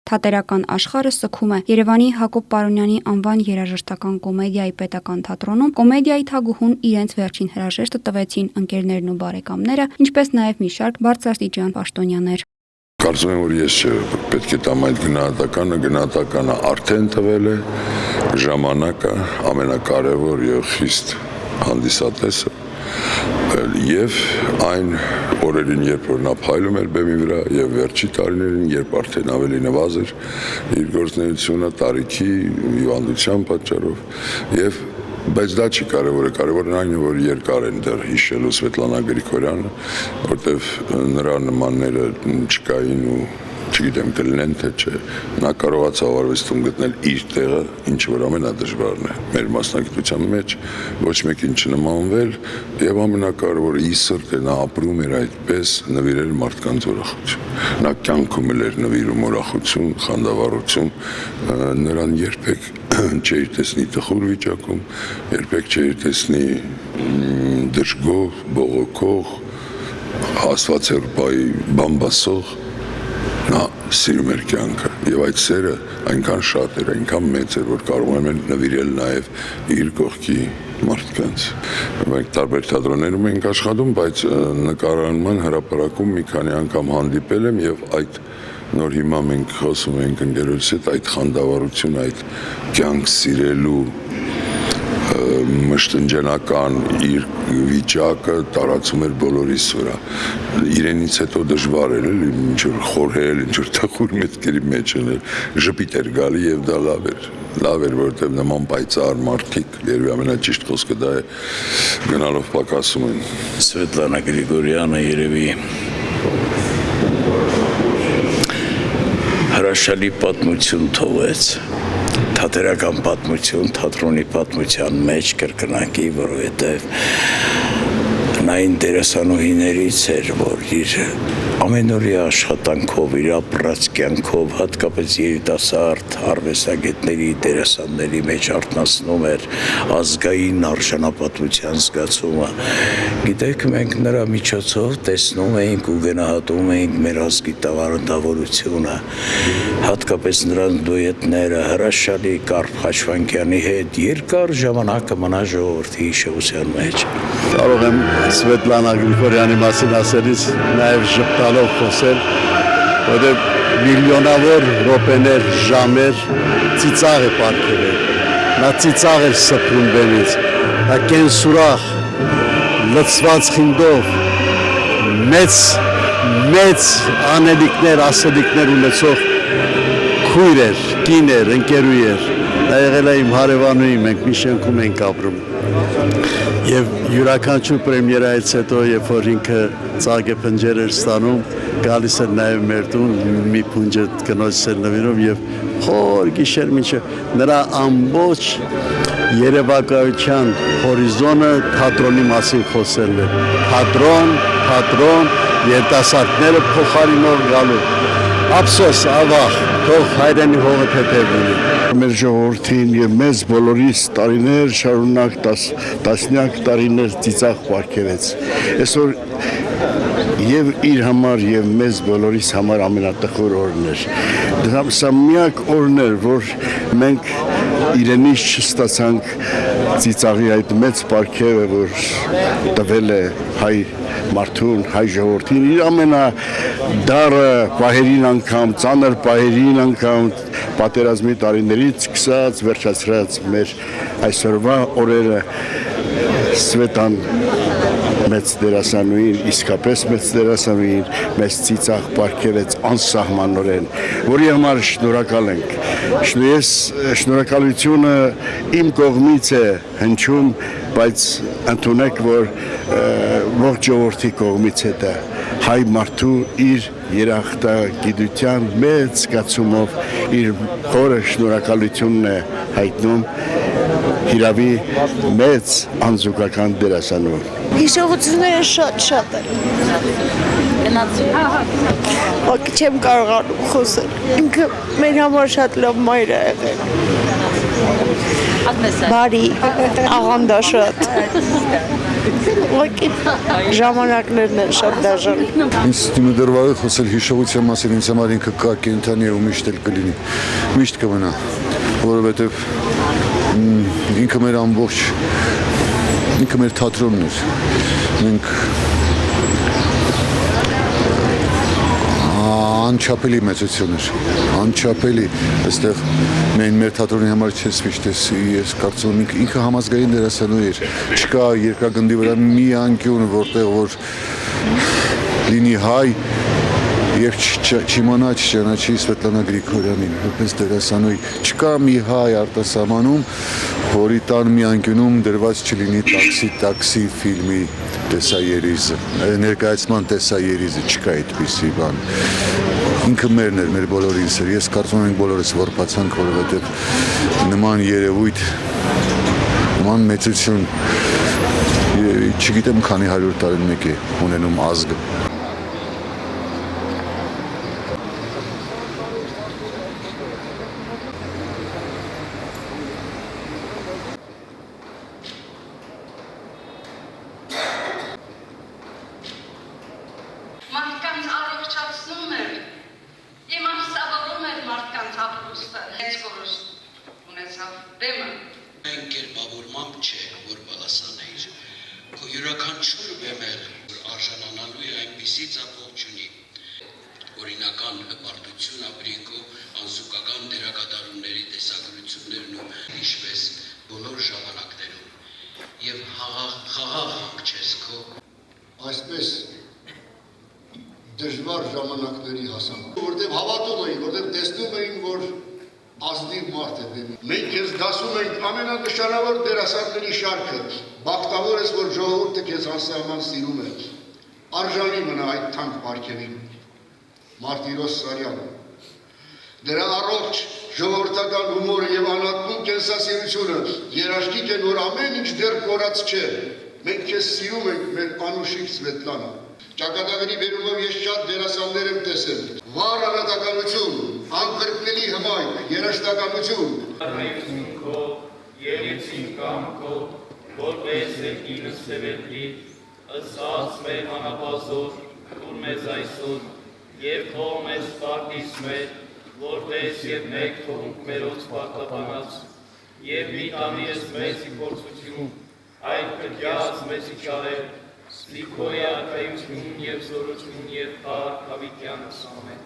Թատերական աշխարհը սգում է Երևանի Հակոբ Պարոնյանի անվան երաժշտական կոմեդիայի պետական թատրոնում կոմեդիայի թագուհուն իրենց վերջին հրաժեշտը տվեցին ընկերներն ու բարեկամները, ինչպես նաև մի շարք բարձրաստիճան պաշտոնյաներ։ Կարծում եմ, որ ես պետք է տամ այդ գնահատականը արդեն տվել է, ժամանակը ամենակարևոր եւ խիստ հանդիսատեսը եւ այն օրերին, երբ որ նա փայլում էր բեմի վրա եւ վերջի տարիներին, երբ արդեն ավելի նվազ էր իր գործունեությունը տարիքի հիվանդության պատճառով բայց դա չի կարևորը, կարևորն այն է, որ երկար են դեռ հիշելու Սվետլանա Գրիգորյանը, որտեվ նրա նմանները չկային ու չգիտեմ կլինեն թե չէ, նա կարողացավ արվեստում գտնել իր տեղը, ինչը որ ամենադժվարն է մեր մասնագիտության մեջ, ոչ մեկին չնմանվել եւ ամենակարևորը իր սրտը նա ապրում էր այդպես նվիրել մարդկանց ուրախություն։ Նա կյանքում էր նվիրում ուրախություն, խանդավառություն, նրան երբեք չէր տեսնի տխուր վիճակում, երբեք չէր տեսնի դժգոհ, բողոքող, հաստվածերբայի բամբասող, նա սիրում էր կյանքը եւ այդ սերը այնքան շատ էր, այնքան մեծ էր, որ կարող եմ նվիրել նաեւ իր կողքի մարդկանց։ Մենք տարբեր թատրոններում ենք աշխատում, բայց նկարահանման հրապարակում մի քանի անգամ հանդիպել եմ եւ այդ նոր հիմա մենք խոսում ենք ընկերոջս հետ այդ խանդավառություն, այդ կյանք սիրելու մշտնջենական իր վիճակը տարածում էր բոլորիս վրա։ Իրենից հետո դժվար էր էլի ինչ-որ խորհել, ինչ-որ տխուր մտքերի մեջ էնել, ժպիտ էր գալի եւ դա լավ էր, որովհետեւ նման պայծառ մարդիկ, երևի ամենաճիշտ խոսքը դա է, գնալով պակասում են։ Սվետլանա Գրիգորյանը երևի հրաշալի պատմություն թողեց, թատերական պատմություն, թատրոնի պատմության մեջ կրկնակի, որովհետև նա այն դերասանուհիներից էր, որ իր ամենօրյա աշխատանքով, իր ապրած կյանքով, հատկապես երիտասարդ արվեստագետների, դերասանների մեջ արթնացնում էր ազգային արժանապատվության զգացումը։ Գիտեք, մենք նրա միջոցով տեսնում էինք ու գնահատում էինք մեր ազգի տաղանդավորությունը, հատկապես նրանց դուետները, հրաշալի Կարփ Խաչվանյանի հետ երկար ժամանակ մնա ժողովրդի հիշողության մեջ։ Կարող եմ Սվետլանա Գրիգորյանի մասին ասելիս նաև ժպտալով խոսել, որտեղ միլիոնավոր րոպեներ, ժամեր ծիծաղ է պարգևել։ Նա ծիծաղ էր սփռում բեմից, նա կենսուրախ, լցված խինդով, մեծ անելիքներ, ասելիքներ ունեցող քույր էր, կին էր, ընկերուհի էր։ Նա եղել է իմ հարևանուհի, մենք մի շենքում ենք ապրում։ Եվ յուրաքանչյուր պրեմիերայից հետո, երբ որ ինքը ծաղկե փնջեր էր ստանում, գալիս էր նաև մեր տուն, մի փունջ կնոջս էր նվիրում եւ խոր գիշեր մինչև նրա ամբողջ երևակայության հորիզոնը թատրոնի մասին խոսելն էր։ Թատրոն, երիտասարդները փոխարինող գալու։ Ափսոս, ավաղ, թող հայրենի հողը թեթև լինի։ Մեր ժողովրդին եւ մեզ բոլորիս տարիներ շարունակ տասնյակ տարիներ ծիծաղ պարգևեց։ Այսօր եւ իր համար եւ մեզ բոլորիս համար ամենատխուր օրն էր։ Սա միակ օրն էր, որ մենք իրենից չստացանք ծիծաղի այդ մեծ պարգևը, որ տվել է հայ մարդուն, հայ ժողովրդին, իր ամենադառը պահերին անգամ, ծանր պահերին անգամ, պատերազմի տարիներից սկսած, վերջացրած մեր այսօրվա օրերը Սվետան մեծ դերասանուհին, իսկապես մեծ դերասանուհին մեծ ծիծաղ պարգևեց անսահմանորեն, որի համար շնորհակալ ենք։ Շնորհակալությունը իմ կողմից է հնչում, բայց ընդունեք, որ ողջ ժողովրդի կողմից է դա հայ մարդու իր երախտագիտության մեծ զգացումով իր խորը շնորհակալությունն է հայտնում հիրավի մեծ անզուգական դերասանու։ Հիշողությունները շատ են։ Ոք չեմ կարողանում խոսել։ Ինքը մեր համար շատ լավ մայր է եղել։ Բարի, աղանդաշատ։ Ուղղակի ժամանակներն են շատ դաժան։ Ինձ դիմադրվել է խոսել հիշողության մասին, ինձ համար ինքը կա կենթանի ու միշտ էլ կլինի, միշտ կմնա, որովհետև ինքը մեր ամբողջ, ինքը մեր թատրոնն էր, մենք անչափելի մեծություն էր, անչափելի, այստեղ միայն մեր թատրոնի համար չես միշտ ես կարծում եմ ինքը համազգային դերասանուհի էր, չկա երկրագնդի վրա մի անկյուն, որտեղ որ լինի հայ եւ չիմանա չճանաչի Սվետլանա Գրիգորյանին, որպես դերասանուհի, չկա մի հայ արտասահմանում, որի տան մի անկյունում դրված չլինի տաքսի ֆիլմի տեսաերիզը, ներկայացման տեսաերիզը, չկա այդպիսի բան։ Ինքը մերն էր, մեր բոլորինս էր, ես կարծում եմ բոլորս որպացանք, որովհետև նման երևույթ, նման մեծություն, չգիտեմ քանի 100 տարին մեկ է ունենում ազգը։ Մարդկանց առողջացնում էր, իմաստավորում էր մարդկանց ապրուստը, հենց կորուստ ունեցավ բեմը։ Մենք էլ բավորմամբ չէ, որ բալասան էիր, քո յուրաքանչյուր բեմել, որ արժանանալու է այնպիսի ծապող չունի, օրինական հպարտություն ապրինքո, անզուգական դերակատարումների տեսագրություններն ու հիշվես բոլոր ժամանակներում, և խաղաղ հանգչես քո։ Այսպես դժվար ժամանակների հասան, որտեղ հավատում էին, որտեղ տեսնում էին, որ ազնիվ մարդ է բեմի։ Մենք քեզ դասում ենք ամենանշանավոր դերասանների շարքը, բախտավոր ես, որ ժողովուրդը քեզ անսահման սիրում է։ Արժանի մնա այդ թանկ պարգևին։ Մարտիրոս Սարյանը։ Դրա առողջ ժողովրդական հումորը եւ անհատում կենսասիրությունը երաշխիք են, որ ամեն ինչ դեռ կորած չէ։ Մենք քեզ սիրում ենք, մեր անուշիկ Սվետլանա։ Ճակատագրի վերումով ես շատ դերասաններ եմ տեսել։ Վառ անհատականություն, անկրկնելի հմայք, երաժշտականություն։ Քո երեցին կամքո, որպես երկինս սևելի, ըսած մեր անապազոր, որ մեզ այսօր, և թող մեզ պարտիս մեր, որպես և մեկ թողունք մերոց պարտապանած, և մի տանի ես մեզ իպորցություն, այդ կրկյաց մեզ իչարել, Սլիքոյ արքայություն և զորություն և պարք հավիտյանս ամեն։